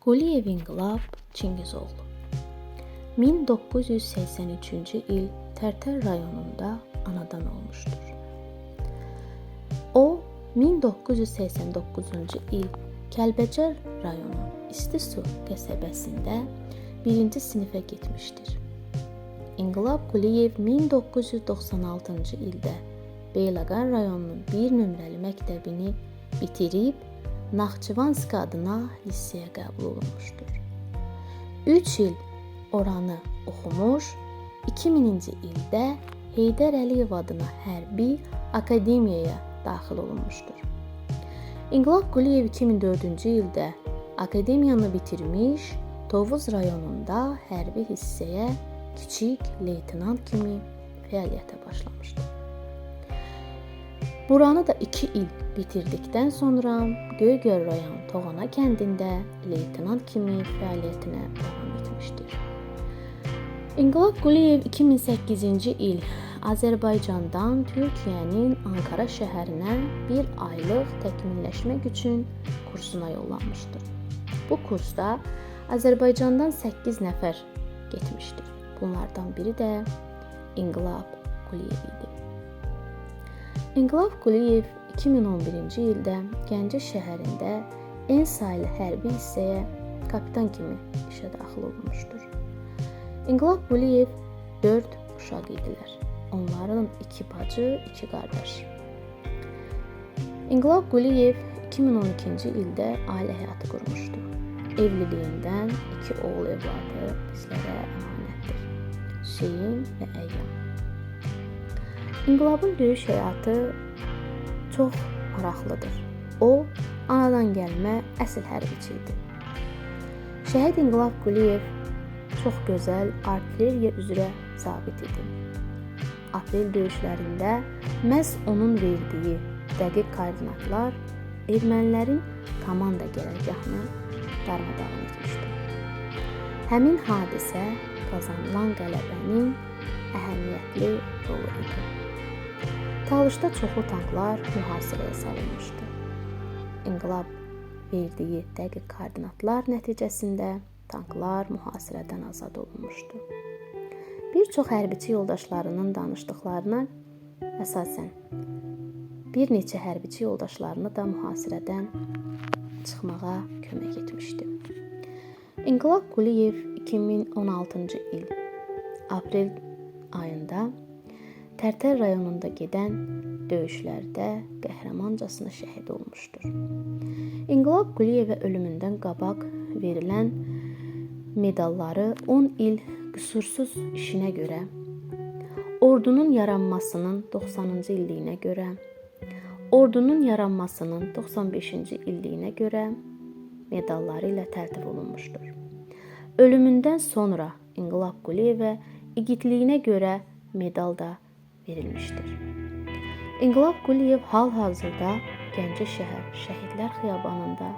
Quliyev İnqilab Çingizoğlu 1983-cü il Tərtər rayonunda anadan olmuşdur. O, 1989-cu il Kəlbəcər rayonu İstisu qəsəbəsində 1-ci sinifə getmişdir. İnqilab Quliyev 1996-cı ildə Beyləqan rayonunun 1 nömrəli məktəbini bitirib Naxçıvansk adına liseyə qəbul olunmuşdur. 3 il oranı oxumuş, 2000-ci ildə Heydər Əliyev adına hərbi akademiyaya daxil olunmuşdur. İnqilab Quliyev 2004-cü ildə akademiyanı bitirmiş, Tovuz rayonunda hərbi hissəyə kiçik leytenant kimi fəaliyyətə başlamışdır. Buranı da 2 il bitirdikdən sonra Göygöl rayon Toğana kəndində leytenant kimi fəaliyyətinə davam etmişdir. İnqilab Quliyev 2008-ci il Azərbaycandan Türkiyənin Ankara şəhərinə 1 aylıq təkmilləşmək üçün kursuna yollanmışdır. Bu kursda Azərbaycandan 8 nəfər getmişdir. Bunlardan biri də İnqilab Quliyev idi. İnqilab Quliyev 2011-ci ildə Gəncə şəhərində en saylı hərbi hissəyə kapitan kimi işə daxil olmuşdur. İnqilab Quliyev 4 uşaq idilər. Onların 2 bacı, 2 qardaş. İnqilab Quliyev 2012-ci ildə ailə həyatı qurmuşdu. Evliliyindən 2 oğul övladı bizlərə əmanətdir. Hüseyn və Əyyam. İnqilabın döyüş həyatı çox maraqlıdır. O, anadan gəlmə əsl hərbiçi idi. Şəhid İnqilab Quliyev çox gözəl artilleriya üzrə zabit idi. Aprel döyüşlərində məhz onun verdiyi dəqiq koordinatlar ermənilərin komanda qərargahını darmadağın etmişdi. Həmin hadisə qazanılan qələbənin əhəmiyyətli rolu idi. Talışda çoxlu tanklar mühasirəyə salınmışdı. İnqilab verdiyi dəqiq koordinatlar nəticəsində tanklar mühasirədən azad olunmuşdu. Bir çox hərbiçi yoldaşlarının danışdıqlarına əsasən bir neçə hərbiçi yoldaşlarını da mühasirədən çıxmağa kömək etmişdi. İnqilab Quliyev 2016-cı il aprel ayında Tərtər rayonunda gedən döyüşlərdə qəhrəmancasına şəhid olmuşdur. İnqilab Quliyevə ölümündən qabaq verilən medalları 10 il qüsursuz işinə görə, ordunun yaranmasının 90-cı illiyinə görə, ordunun yaranmasının 95-ci illiyinə görə medalları ilə təltif olunmuşdur. Ölümündən sonra İnqilab Quliyevə igidliyinə görə medal da verilmişdir. İnqilab Quliyev hal-hazırda Gəncə şəhər Şəhidlər Xiyabanında